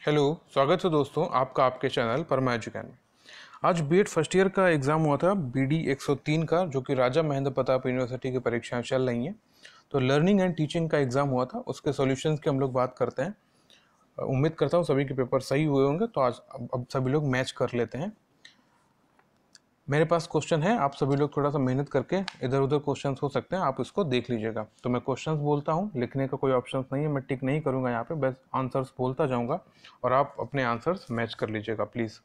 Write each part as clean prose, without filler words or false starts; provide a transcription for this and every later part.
Hello, स्वागत है दोस्तों आपका आपके चैनल परमा एजुकेशन में। आज बीएड फर्स्ट ईयर का एग्ज़ाम हुआ था बीडी 103 का, जो कि राजा महेंद्र प्रताप यूनिवर्सिटी की परीक्षाएं चल रही हैं। तो लर्निंग एंड टीचिंग का एग्ज़ाम हुआ था, उसके सॉल्यूशंस की हम लोग बात करते हैं। उम्मीद करता हूँ सभी के पेपर सही हुए होंगे। तो आज अब सभी लोग मैच कर लेते हैं। मेरे पास क्वेश्चन है, आप सभी लोग थोड़ा सा मेहनत करके इधर उधर क्वेश्चंस हो सकते हैं, आप इसको देख लीजिएगा। तो मैं क्वेश्चंस बोलता हूँ, लिखने का कोई ऑप्शन नहीं है, मैं टिक नहीं करूँगा यहाँ पे, बस आंसर्स बोलता जाऊँगा और आप अपने आंसर्स मैच कर लीजिएगा प्लीज़।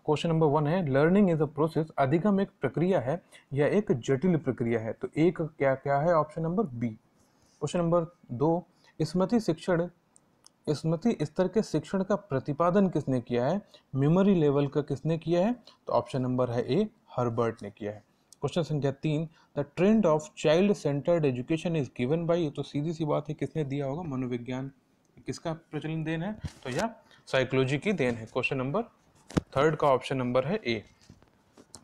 क्वेश्चन नंबर 1 है, लर्निंग इज अ प्रोसेस। अधिगम एक प्रक्रिया है या एक जटिल प्रक्रिया है? तो एक क्या क्या है? Option number B. Question number 2, स्मृति स्तर के शिक्षण का प्रतिपादन किसने किया है? मेमोरी लेवल का किसने किया है? तो ऑप्शन नंबर है ए, हर्बर्ट ने किया है। क्वेश्चन संख्या 3, the trend of child centred education is given by. ये तो सीधी सी बात है, किसने दिया होगा? मनोविज्ञान। किसका प्रचलन देन है? तो यह साइकोलॉजी की देन है। क्वेश्चन नंबर थर्ड का ऑप्शन नंबर है A.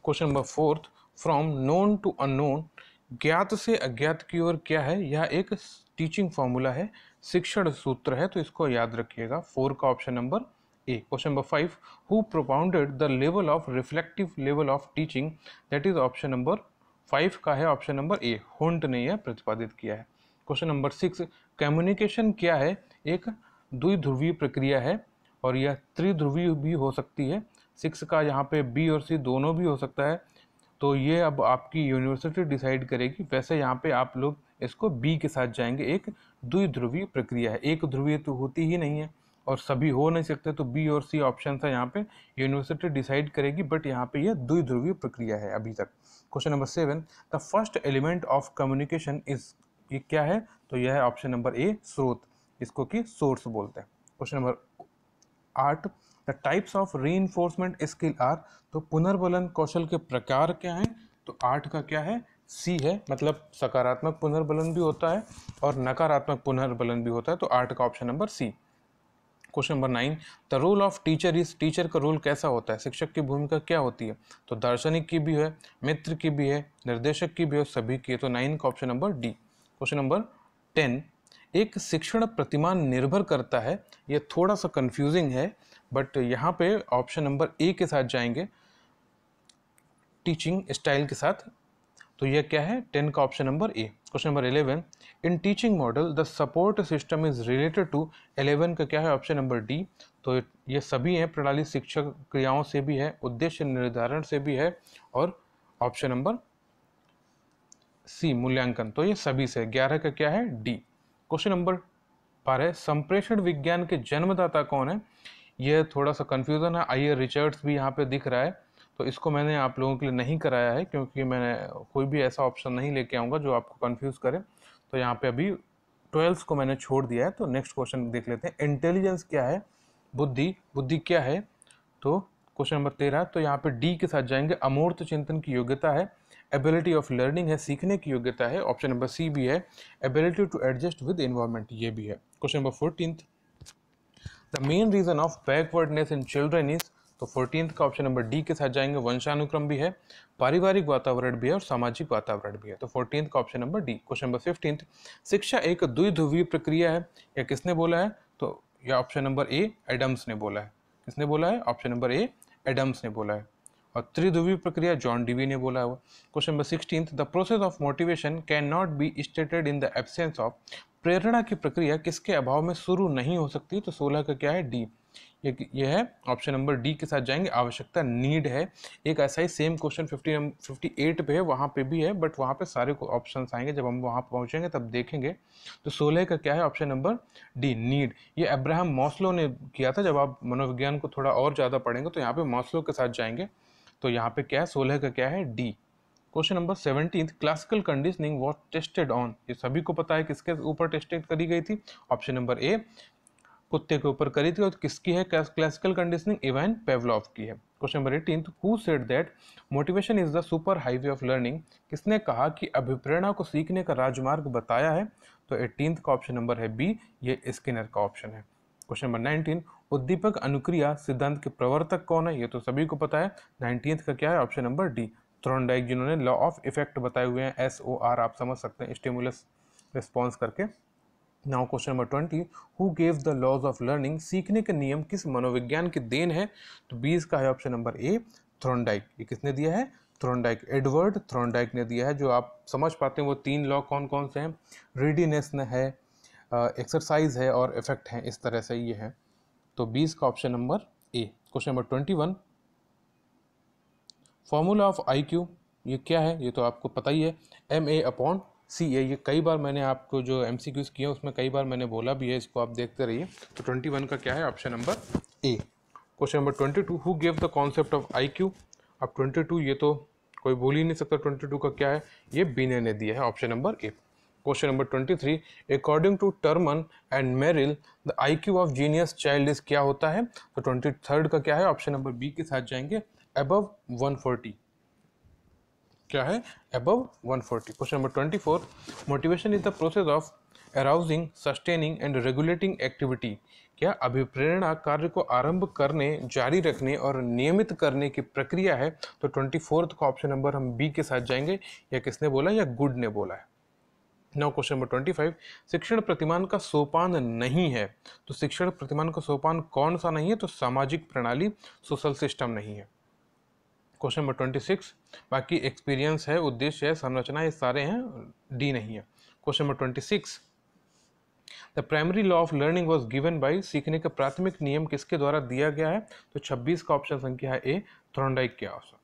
Question number 4, from known to unknown, ज्ञात से अज्ञात की ओर क्या है? यह एक टीचिंग फॉर्मूला है, शिक्षण सूत्र है, तो इसको याद रखिएगा। 4 का option number A. Question number 5, who propounded the level of reflective level of teaching? That is option number 5 का है ऑप्शन नंबर ए, होंट ने यह प्रतिपादित किया है। क्वेश्चन नंबर 6, कम्युनिकेशन क्या है? एक द्विध्रुवीय प्रक्रिया है और यह त्रिध्रुवीय भी हो सकती है। 6 का यहाँ पे बी और सी दोनों भी हो सकता है, तो ये अब आपकी यूनिवर्सिटी डिसाइड करेगी। वैसे यहाँ पे आप लोग इसको बी के साथ जाएंगे, एक द्विध्रुवीय प्रक्रिया है, एक ध्रुवीय तो होती ही नहीं है और सभी हो नहीं सकते, तो बी और सी ऑप्शन है यहाँ पे, यूनिवर्सिटी डिसाइड करेगी, बट यहाँ पे ये द्विध्रुवीय प्रक्रिया है अभी तक। Question number 7, the first element of communication is, ये क्या है? तो यह है ऑप्शन नंबर ए, स्रोत, इसको की सोर्स बोलते हैं। Question number 8, the types of reinforcement skill are. तो पुनर्बलन कौशल के प्रकार क्या हैं? तो 8 का क्या है? सी है, मतलब सकारात्मक पुनर्बलन भी होता है और नकारात्मक पुनर्बलन भी होता है, तो 8 का option number C. Question number 9, the role of teacher is, teacher का रोल कैसा होता है? शिक्षक की भूमिका क्या होती है? तो दार्शनिक की भी है, मित्र की भी है, निर्देशक की भी है, सभी की है, तो 9 का option number D. Question number 10, एक शिक्षण प्रतिमान निर्भर करता है, ये थोड़ा सा कंफ्यूजिंग है, बट यहाँ पे ऑप्शन नंबर ए के साथ जाएंगे, टीचिंग स्टाइल के साथ, तो यह क्या है? 10 का option number A. Question number 11, in teaching model the support system is related to. 11 का क्या है? Option number D. तो ये सभी हैं, प्रणाली शिक्षक क्रियाओं से भी है, उद्देश्य निर्धारण से भी है, और ऑप्शन नंबर सी, मूल्यांकन, तो ये सभी से। 11 का क्या है? डी। क्वेश्चन नंबर 12, संप्रेषण विज्ञान के जन्मदाता कौन है? यह थोड़ा सा कंफ्यूजन है। आइए, रिचर्ड्स भी यहाँ पे दिख रहा है, तो इसको मैंने आप लोगों के लिए नहीं कराया है, क्योंकि मैंने कोई भी ऐसा ऑप्शन नहीं लेके आऊँगा जो आपको कंफ्यूज करे। तो यहाँ पे अभी 12 को मैंने छोड़ दिया है। तो नेक्स्ट क्वेश्चन देख लेते हैं, इंटेलिजेंस क्या है? बुद्धि, बुद्धि क्या है? तो क्वेश्चन नंबर 13, तो यहाँ पे डी के साथ जाएंगे, अमूर्त चिंतन की योग्यता है, एबिलिटी ऑफ लर्निंग है, सीखने की योग्यता है, ऑप्शन नंबर सी भी है, ability to adjust with environment, ये भी है। Question number 14, the main reason of backwardness in children is. तो 14 का ऑप्शन नंबर डी के साथ जाएंगे, वंशानुक्रम भी है, पारिवारिक वातावरण भी है और सामाजिक वातावरण भी है, तो 14 का option number D. Question number 15, शिक्षा एक द्विध्रुवीय प्रक्रिया है, या किसने बोला है? तो यह ऑप्शन नंबर ए, एडम्स ने बोला है। किसने बोला है? ऑप्शन नंबर ए, एडम्स ने बोला है। और त्रिध्रुवीय प्रक्रिया जॉन डीवी ने बोला हुआ। Question number 16, the process of motivation can not be stated in the absence of. प्रेरणा की प्रक्रिया किसके अभाव में शुरू नहीं हो सकती? तो 16 का क्या है? डी। ये है ऑप्शन नंबर डी के साथ जाएंगे, आवश्यकता, नीड है। एक ऐसा ही सेम क्वेश्चन 58 पे है, वहाँ पे भी है, बट वहाँ पे सारे ऑप्शन आएंगे, जब हम वहाँ पहुँचेंगे तब देखेंगे। तो 16 का क्या है? Option number D, need. ये अब्राहम मॉस्लो ने किया था। जब आप मनोविज्ञान को थोड़ा और ज़्यादा पढ़ेंगे तो यहाँ पे मॉस्लो के साथ जाएंगे, तो यहाँ पे क्या है? 16 का क्या है? D. Question number 17, classical conditioning was tested on. ये सभी को पता है किसके ऊपर टेस्टेड करी गई थी? ऑप्शन नंबर ए, कुत्ते के ऊपर करी थी, और किसकी है क्लासिकल कंडीशनिंग? इवान पेवलोव की है। Question number 18, who said that motivation is the super highway of learning. किसने कहा कि अभिप्रेरणा को सीखने का राजमार्ग बताया है? तो 18 का ऑप्शन नंबर है बी, ये स्किनर का ऑप्शन है। क्वेश्चन नंबर 19, उद्दीपक अनुक्रिया सिद्धांत के प्रवर्तक कौन है? ये तो सभी को पता है। 19 का क्या है? ऑप्शन नंबर डी, थॉर्नडाइक, जिन्होंने लॉ ऑफ इफेक्ट बताए हुए हैं, SOR आप समझ सकते हैं, स्टिमुलस रिस्पॉन्स करके। Now question number 20, who gave the laws of learning, सीखने के नियम किस मनोविज्ञान की देन है? तो 20 का है ऑप्शन नंबर ए, थ्रोनडाइक। ये किसने दिया है? थ्रोनडाइक, एडवर्ड थ्रोनडाइक ने दिया है। जो आप समझ पाते हैं वो 3 लॉ कौन कौन से हैं? रीडीनेस ने है, एक्सरसाइज है और इफेक्ट है, इस तरह से ये है। तो 20 का option number A. Question number 21, formula of I Q, ये क्या है? ये तो आपको पता ही है, MA/CA। ये कई बार मैंने आपको जो MCQs किए हैं उसमें कई बार मैंने बोला भी है, इसको आप देखते रहिए। तो 21 का क्या है? Option number A. Question number 22, who give the concept of I Q? अब 22 ये तो कोई बोल ही नहीं सकता 22 का क्या है, ये बिने ने दिया है, option number A. Question number 23, according to Terman and Merrill the IQ of genius child is, क्या होता है? तो 23 का क्या है? ऑप्शन नंबर बी के साथ जाएंगे, अबव 140। क्या है? Above 140। Question number 24, motivation is the process of arousing, sustaining and regulating activity. क्या अभिप्रेरणा कार्य को आरंभ करने, जारी रखने और नियमित करने की प्रक्रिया है? तो 24 का ऑप्शन नंबर हम बी के साथ जाएंगे। या किसने बोला? या गुड ने बोला है। नाउ क्वेश्चन नंबर 25, शिक्षण प्रतिमान का सोपान नहीं है। तो शिक्षण प्रतिमान का सोपान कौन सा नहीं है? तो सामाजिक प्रणाली, सोशल सिस्टम नहीं है। क्वेश्चन नंबर 26, बाकी एक्सपीरियंस है, उद्देश्य है, संरचना, ये सारे हैं, डी नहीं है। Question number 26, the primary law of learning was given by, सीखने का प्राथमिक नियम किसके द्वारा दिया गया है? तो 26 का ऑप्शन संख्या है ए, थ्रोनडाइक के आंसर।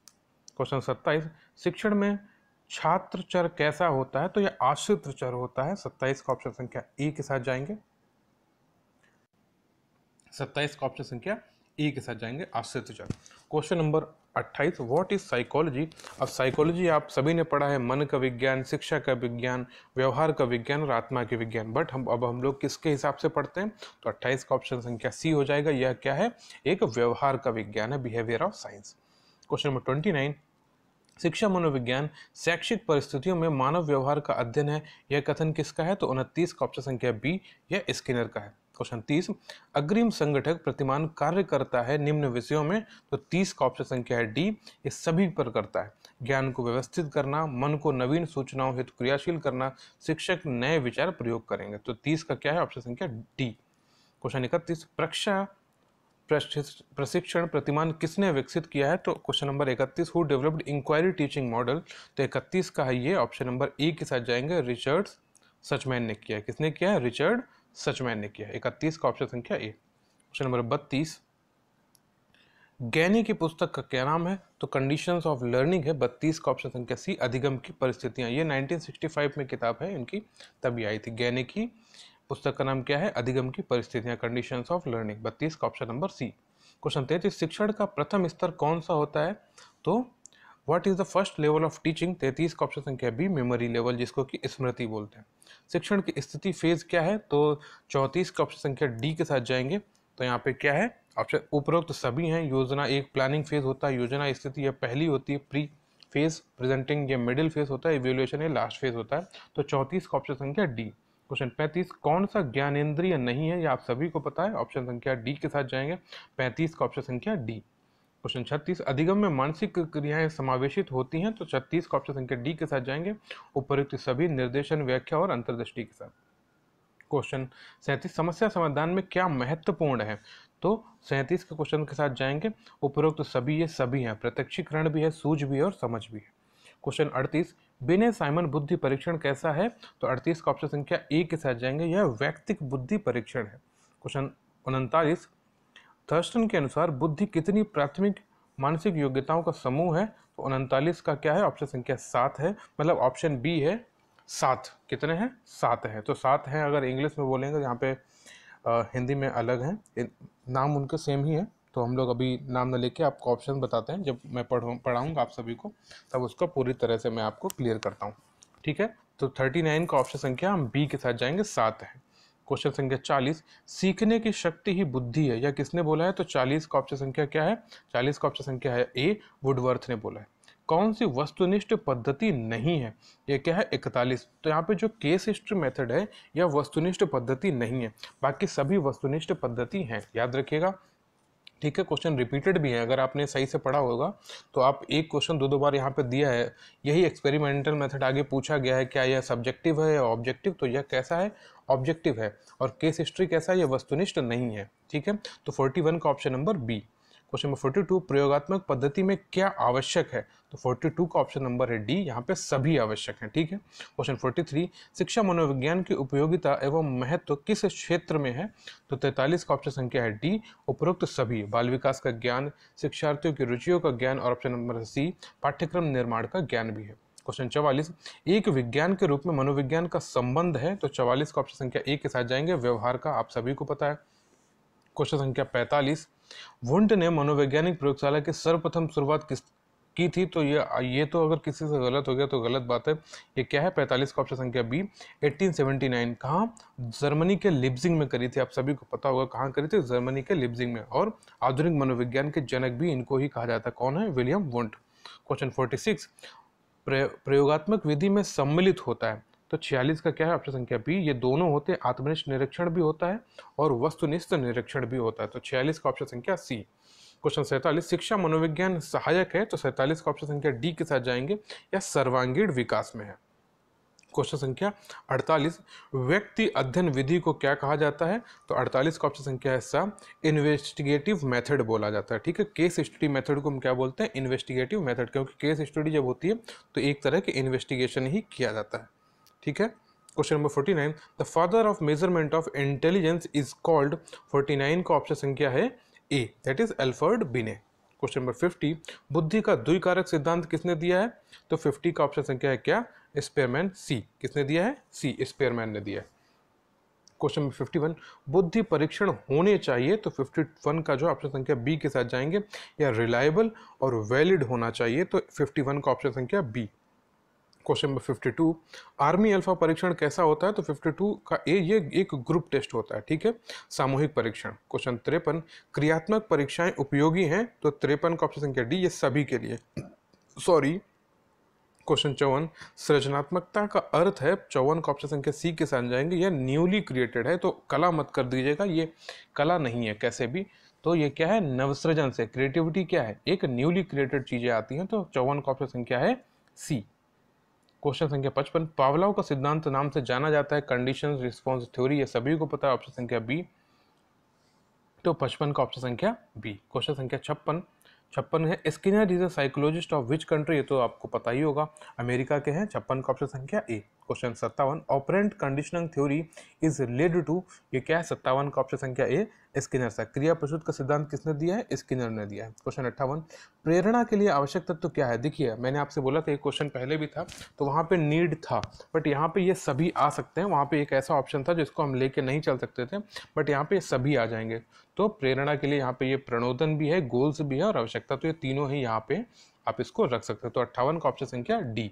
क्वेश्चन 27, शिक्षण में छात्र चर कैसा होता है? तो यह आश्रित चर होता है। 27 का ऑप्शन संख्या ए के साथ जाएंगे। 27 का ऑप्शन संख्या ए के साथ जाएंगे, आश्रित चर। Question number 28, what is psychology? अब साइकोलॉजी आप सभी ने पढ़ा है, मन का विज्ञान, शिक्षा का विज्ञान, व्यवहार का विज्ञान और आत्मा के विज्ञान। बट हम लोग किसके हिसाब से पढ़ते हैं? तो 28 का ऑप्शन संख्या सी हो जाएगा। यह क्या है? एक व्यवहार का विज्ञान है, behaviour of science. Question number 29, शिक्षा मनोविज्ञान शैक्षिक परिस्थितियों में मानव व्यवहार का अध्ययन है। यह कथन किसका है? तो 29 का ऑप्शन संख्या बी, यह स्किनर का है। क्वेश्चन 30, अग्रिम संगठक प्रतिमान कार्य करता है निम्न विषयों में। तो 30 का ऑप्शन संख्या है डी, ये सभी पर करता है। ज्ञान को व्यवस्थित करना, मन को नवीन सूचनाओं हेतु क्रियाशील करना, शिक्षक नए विचार प्रयोग करेंगे। तो 30 का क्या है? ऑप्शन संख्या डी। क्वेश्चन 31, प्रशिक्षण प्रतिमान किसने विकसित किया है? तो question number 31, who developed inquiry teaching model. तो 31 का है ये, ऑप्शन नंबर ए के साथ जाएंगे, रिचर्ड सचमैन ने किया है। किसने किया है? रिचर्ड सचमैन ने किया। 31 का ऑप्शन संख्या ए। क्वेश्चन नंबर 32, ज्ञानी की पुस्तक का क्या नाम है? तो कंडीशंस ऑफ लर्निंग है। 32 का ऑप्शन संख्या सी, अधिगम की परिस्थितियां। ये 1965 में किताब है इनकी, तभी आई थी। ज्ञानी की पुस्तक का नाम क्या है? अधिगम की परिस्थितियां, कंडीशंस ऑफ लर्निंग। 32 का ऑप्शन नंबर सी। क्वेश्चन 33, शिक्षण का प्रथम स्तर कौन सा होता है? तो what is the first level of teaching? 33 का ऑप्शन संख्या बी, मेमोरी लेवल, जिसको कि स्मृति बोलते हैं। शिक्षण की स्थिति फेज क्या है? तो 34 का ऑप्शन संख्या डी के साथ जाएंगे। तो यहाँ पे क्या है? ऑप्शन उपरोक्त सभी हैं। योजना एक प्लानिंग फेज होता है, योजना स्थिति यह पहली होती है, प्री फेज, प्रेजेंटिंग ये मिडिल फेज होता है, इवेल्युएशन ये लास्ट फेज होता है। तो 34 का ऑप्शन संख्या डी। क्वेश्चन 35, कौन सा ज्ञानेंद्रिय नहीं है? ये आप सभी को पता है, ऑप्शन संख्या डी के साथ जाएंगे। 35 का ऑप्शन संख्या डी। क्वेश्चन 36, अधिगम में मानसिक क्रियाएं समावेशित होती हैं। तो 36 का ऑप्शन संख्या डी के साथ जाएंगे, उपयुक्त सभी निर्देशन, व्याख्या और अंतर्दृष्टि के साथ। क्वेश्चन 37, समस्या समाधान में क्या महत्वपूर्ण है? तो 37 के क्वेश्चन के साथ जाएंगे, उपरोक्त सभी, ये सभी हैं, प्रत्यक्षीकरण भी है, सूझ भी है और समझ भी है। क्वेश्चन 38, बिने साइमन बुद्धि परीक्षण कैसा है? तो 38 का ऑप्शन संख्या ए के साथ जाएंगे, यह वैयक्तिक बुद्धि परीक्षण है। क्वेश्चन 39, थर्स्टन के अनुसार बुद्धि कितनी प्राथमिक मानसिक योग्यताओं का समूह है? तो 39 का क्या है? ऑप्शन संख्या 7 है, मतलब ऑप्शन बी है 7। कितने हैं? 7 है। तो 7 है, अगर इंग्लिश में बोलेंगे, यहाँ पे हिंदी में अलग हैं, नाम उनके सेम ही है। तो हम लोग अभी नाम न लेके आपको ऑप्शन बताते हैं, जब मैं पढ़ाऊँगा आप सभी को, तब उसका पूरी तरह से मैं आपको क्लियर करता हूँ। ठीक है, तो 39 का ऑप्शन संख्या हम बी के साथ जाएंगे, 7 है। क्वेश्चन संख्या 40, सीखने की शक्ति ही बुद्धि है, यह किसने बोला है? तो 40 का ऑप्शन संख्या क्या है? 40 का ऑप्शन संख्या है ए, वुडवर्थ ने बोला है। कौन सी वस्तुनिष्ठ पद्धति नहीं है? ये क्या है? 41। तो यहाँ पे जो केस हिस्ट्री मेथड है, यह वस्तुनिष्ठ पद्धति नहीं है, बाकी सभी वस्तुनिष्ठ पद्धति हैं, याद रखिएगा। ठीक है, क्वेश्चन रिपीटेड भी है, अगर आपने सही से पढ़ा होगा तो आप एक क्वेश्चन दो बार यहाँ पे दिया है। यही एक्सपेरिमेंटल मेथड आगे पूछा गया है, क्या यह सब्जेक्टिव है या ऑब्जेक्टिव, तो यह कैसा है, ऑब्जेक्टिव है। और केस हिस्ट्री कैसा है, यह वस्तुनिष्ठ नहीं है। ठीक है, तो 41 का option number B. Question number 42, प्रयोगात्मक पद्धति में क्या आवश्यक है, तो 42 का ऑप्शन नंबर है डी, यहाँ पे सभी आवश्यक है। ठीक है, क्वेश्चन 43, शिक्षा मनोविज्ञान की उपयोगिता एवं महत्व किस क्षेत्र में है, तो 43 का ऑप्शन संख्या है डी, उपरोक्त सभी, बाल विकास का ज्ञान, शिक्षार्थियों की रुचियों का ज्ञान, और ऑप्शन नंबर सी, पाठ्यक्रम निर्माण का ज्ञान भी है। क्वेश्चन 44, एक विज्ञान के रूप में मनोविज्ञान का संबंध है, तो 44 का ऑप्शन संख्या ए के साथ जाएंगे, व्यवहार का, आप सभी को पता है। क्वेश्चन संख्या 45, वुंट ने मनोवैज्ञानिक प्रयोगशाला की सर्वप्रथम शुरुआत की थी, तो ये तो अगर किसी से गलत हो गया तो गलत बात है। ये क्या है, 45 का ऑप्शन संख्या बी, 1879। कहाँ, जर्मनी के लिप्जिंग में करी थी, आप सभी को पता होगा कहाँ करी थी, जर्मनी के लिप्जिंग में। और आधुनिक मनोविज्ञान के जनक भी इनको ही कहा जाता है, कौन है, विलियम वुंट। क्वेश्चन 46, प्रयोगात्मक विधि में सम्मिलित होता है, तो 46 का क्या है, ऑप्शन संख्या बी, ये दोनों होते हैं, आत्मनिष्ठ निरीक्षण भी होता है और वस्तुनिष्ठ निरीक्षण भी होता है, तो 46 का ऑप्शन संख्या सी। क्वेश्चन 47, शिक्षा मनोविज्ञान सहायक है, तो 47 का ऑप्शन संख्या डी के साथ जाएंगे, या सर्वांगीण विकास में है। क्वेश्चन संख्या 48, व्यक्ति अध्ययन विधि को क्या कहा जाता है, तो 48 का ऑप्शन संख्या है सा, इन्वेस्टिगेटिव मेथड बोला जाता है। ठीक है, केस स्टडी मेथड को हम क्या बोलते हैं, इन्वेस्टिगेटिव मेथड, क्योंकि केस स्टडी जब होती है तो एक तरह की इन्वेस्टिगेशन ही किया जाता है। ठीक है, question number 49, the father of measurement of intelligence is called, 49 का ऑप्शन संख्या है A, that is Alfred Binet. Question number 50, बुद्धि का द्विकारक सिद्धांत किसने दिया है, तो 50 का ऑप्शन संख्या है क्या, स्पेयरमैन, सी, किसने दिया है, सी, स्पेयरमैन ने दिया है। क्वेश्चन नंबर 51, बुद्धि परीक्षण होने चाहिए, तो 51 का जो ऑप्शन संख्या बी के साथ जाएंगे, या रिलायबल और वैलिड होना चाहिए, तो 51 का ऑप्शन संख्या बी। क्वेश्चन नंबर 52, आर्मी अल्फा परीक्षण कैसा होता है, तो 52 का ए, ये एक ग्रुप टेस्ट होता है। ठीक है, सामूहिक परीक्षण। क्वेश्चन 53, क्रियात्मक परीक्षाएं उपयोगी हैं, तो 53 का ऑप्शन संख्या डी, ये सभी के लिए, सॉरी। क्वेश्चन 54, सृजनात्मकता का अर्थ है, 54 का ऑप्शन संख्या सी के साथ जाएंगे, यह न्यूली क्रिएटेड है, तो कला मत कर दीजिएगा, ये कला नहीं है कैसे भी, तो ये क्या है, नवसृजन से, क्रिएटिविटी क्या है, एक न्यूली क्रिएटेड चीजें आती हैं, तो 54 का ऑप्शन संख्या है सी। क्वेश्चन संख्या 55, पावलोव का सिद्धांत नाम से जाना जाता है, कंडीशन रिस्पॉन्स थ्योरी, ये सभी को पता है, ऑप्शन संख्या बी, तो 55 का ऑप्शन संख्या बी। क्वेश्चन संख्या 56 है, Skinner is a psychologist of which country, ये तो आपको पता ही होगा, अमेरिका के हैं, 56 का ऑप्शन संख्या A. Question 57, operant conditioning theory is related to, ये क्या है, 57 का ऑप्शन संख्या ए, स्किनर सा, क्रिया प्रसूत का सिद्धांत किसने दिया है, स्किनर ने दिया है। क्वेश्चन 58, प्रेरणा के लिए आवश्यक तत्व क्या है, देखिए मैंने आपसे बोला था एक क्वेश्चन पहले भी था, तो वहाँ पे नीड था, बट यहाँ पे ये सभी आ सकते हैं, वहाँ पे एक ऐसा ऑप्शन था जिसको हम लेके नहीं चल सकते थे, बट यहाँ पे सभी आ जाएंगे, तो प्रेरणा के लिए यहाँ पे ये प्रणोदन भी है, गोल्स भी है और आवश्यकता, तो ये तीनों ही यहाँ पे आप इसको रख सकते हैं, तो 58 का ऑप्शन संख्या डी।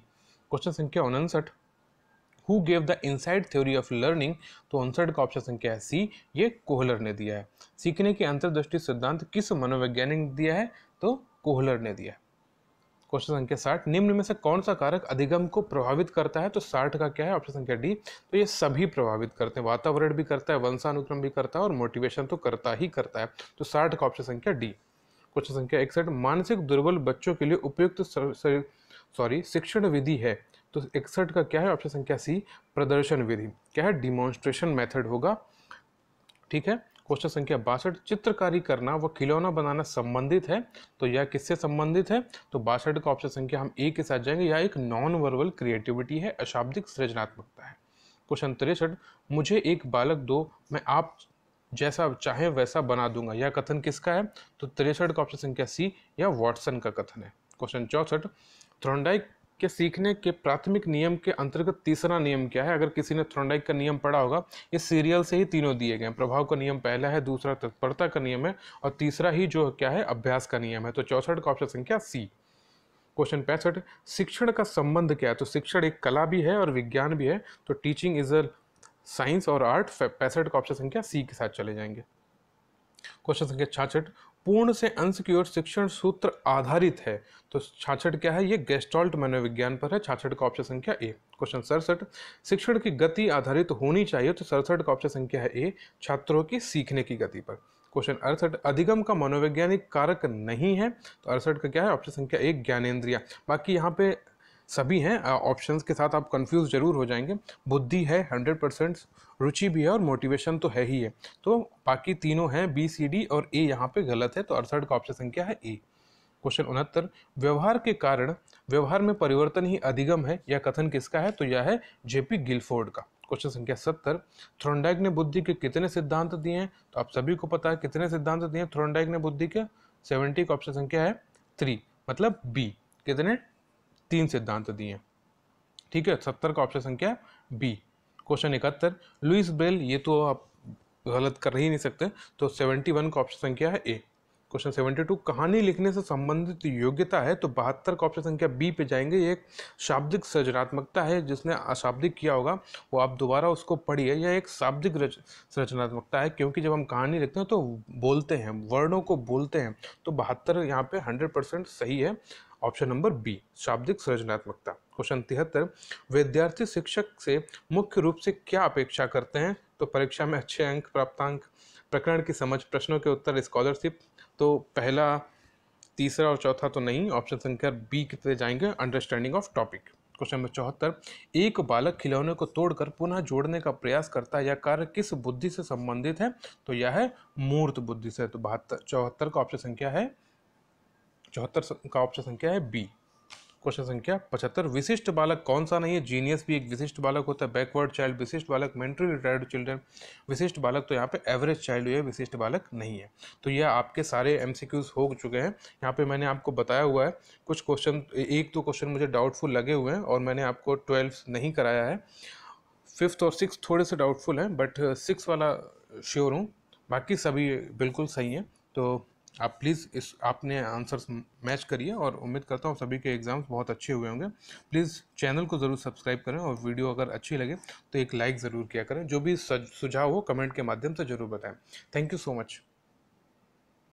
क्वेश्चन संख्या 59, who gave the inside theory of learning, तो 59 का ऑप्शन संख्या है सी, ये कोहलर ने दिया है। सीखने की अंतर्दृष्टि सिद्धांत किस मनोवैज्ञानिक ने दिया है, तो कोहलर ने दिया है। क्वेश्चन संख्या 60, निम्न में से कौन सा कारक अधिगम को प्रभावित करता है, तो 60 का क्या है, ऑप्शन संख्या डी, तो ये सभी प्रभावित करते हैं, वातावरण भी करता है, वंशानुक्रम भी करता है और मोटिवेशन तो करता ही करता है, तो 60 का ऑप्शन संख्या डी। क्वेश्चन संख्या 61, मानसिक दुर्बल बच्चों के लिए उपयुक्त शिक्षण विधि है, तो 61 का क्या है, ऑप्शन संख्या सी, प्रदर्शन विधि, क्या है, डिमॉन्स्ट्रेशन मेथड होगा। ठीक है, क्वेश्चन संख्या 62, चित्रकारी करना व खिलौना बनाना संबंधित है, तो यह किससे संबंधित है, तो 62 का ऑप्शन संख्या हम ए के साथ जाएंगे, यह एक नॉन वर्बल क्रिएटिविटी है, अशाब्दिक सृजनात्मकता है। क्वेश्चन 63, मुझे एक बालक दो, मैं आप जैसा चाहे वैसा बना दूंगा, यह कथन किसका है, तो 63 का ऑप्शन संख्या सी, या वॉटसन का कथन है। क्वेश्चन 64, थॉर्नडाइक के सीखने के प्राथमिक नियम के अंतर्गत तीसरा नियम क्या है, अगर किसी ने थॉर्नडाइक का नियम पढ़ा होगा, ये सीरियल से ही तीनों दिए गए हैं, प्रभाव का नियम पहला है, दूसरा तत्परता का नियम है और तीसरा ही जो क्या है, अभ्यास का नियम है, तो 64 का ऑप्शन संख्या सी। क्वेश्चन 65, शिक्षण का संबंध क्या है, तो शिक्षण एक कला भी है और विज्ञान भी है, तो टीचिंग इज अ साइंस और आर्ट, 65 का ऑप्शन संख्या सी के साथ चले जाएंगे। क्वेश्चन संख्या 66, पूर्ण से अंश की ओर शिक्षण सूत्र आधारित है, तो 66 क्या है, ये गेस्टॉल्ट मनोविज्ञान पर है, 66 का ऑप्शन संख्या ए। क्वेश्चन 67, शिक्षण की गति आधारित होनी चाहिए, तो 67 का ऑप्शन संख्या है ए, छात्रों की सीखने की गति पर। क्वेश्चन 68, अधिगम का मनोवैज्ञानिक कारक नहीं है, तो 68 का क्या है, ऑप्शन संख्या 1 ज्ञानेंद्रिया। बाकी यहाँ पे सभी हैं, ऑप्शंस के साथ आप कंफ्यूज जरूर हो जाएंगे। बुद्धि है 100%, रुचि भी है और मोटिवेशन तो है ही है, तो बाकी तीनों हैं बी सी डी और ए यहाँ पे गलत है, तो 68 का ऑप्शन संख्या है ए। क्वेश्चन 69, व्यवहार के कारण व्यवहार में परिवर्तन ही अधिगम है, यह कथन किसका है, तो यह है जेपी गिलफोर्ड का। क्वेश्चन संख्या 70, थॉर्नडाइक ने बुद्धि के कितने सिद्धांत दिए हैं, तो आप सभी को पता है कितने सिद्धांत दिए हैं थॉर्नडाइक ने बुद्धि के, 70 का ऑप्शन संख्या है 3, मतलब बी, कितने, 3 सिद्धांत दिए हैं, ठीक है। 70 का ऑप्शन संख्या बी। क्वेश्चन 71, लुइस ब्रेल, ये तो आप गलत कर ही नहीं सकते, तो 71 का ऑप्शन संख्या है ए। क्वेश्चन 72, कहानी लिखने से संबंधित योग्यता है, तो 72 का ऑप्शन संख्या बी पे जाएंगे। ये एक शाब्दिक सृजनात्मकता है, जिसने अशाब्दिक किया होगा वो आप दोबारा उसको पढ़िए, यह एक शाब्दिक सृजनात्मकता है, क्योंकि जब हम कहानी लिखते हैं तो बोलते हैं, वर्णों को बोलते हैं, तो 72 यहाँ पे 100% सही है, ऑप्शन नंबर बी, शाब्दिक सृजनात्मकता। क्वेश्चन 73, विद्यार्थी शिक्षक से मुख्य रूप से क्या अपेक्षा करते हैं, तो परीक्षा में अच्छे अंक, प्राप्तांक, प्रकरण की समझ, प्रश्नों के उत्तर, स्कॉलरशिप, तो पहला, तीसरा और चौथा तो नहीं, ऑप्शन संख्या बी की तरह जाएंगे, understanding of topic. Question number 74, एक बालक खिलौने को तोड़कर पुनः जोड़ने का प्रयास करता है, यह कार्य किस बुद्धि से संबंधित है, तो यह है मूर्त बुद्धि से, तो 74 का ऑप्शन संख्या है, 74 का ऑप्शन संख्या है बी। क्वेश्चन संख्या 75, विशिष्ट बालक कौन सा नहीं है, जीनियस भी एक विशिष्ट बालक होता है, बैकवर्ड चाइल्ड विशिष्ट बालक, मेंटली रिटायर्ड चिल्ड्रन विशिष्ट बालक, तो यहाँ पे एवरेज चाइल्ड ये विशिष्ट बालक नहीं है। तो यह आपके सारे एमसीक्यूज हो चुके हैं। यहाँ पे मैंने आपको बताया हुआ है, कुछ क्वेश्चन, एक दो क्वेश्चन मुझे डाउटफुल लगे हुए हैं और मैंने आपको 12 नहीं कराया है, 5th और 6th थोड़े से डाउटफुल हैं, बट 6 वाला श्योर हूँ, बाकी सभी बिल्कुल सही हैं। तो आप प्लीज़ इस आपने आंसर्स मैच करिए और उम्मीद करता हूँ सभी के एग्ज़ाम्स बहुत अच्छे हुए होंगे। प्लीज़ चैनल को ज़रूर सब्सक्राइब करें और वीडियो अगर अच्छी लगे तो एक लाइक ज़रूर किया करें। जो भी सुझाव हो कमेंट के माध्यम से ज़रूर बताएं। Thank you so much.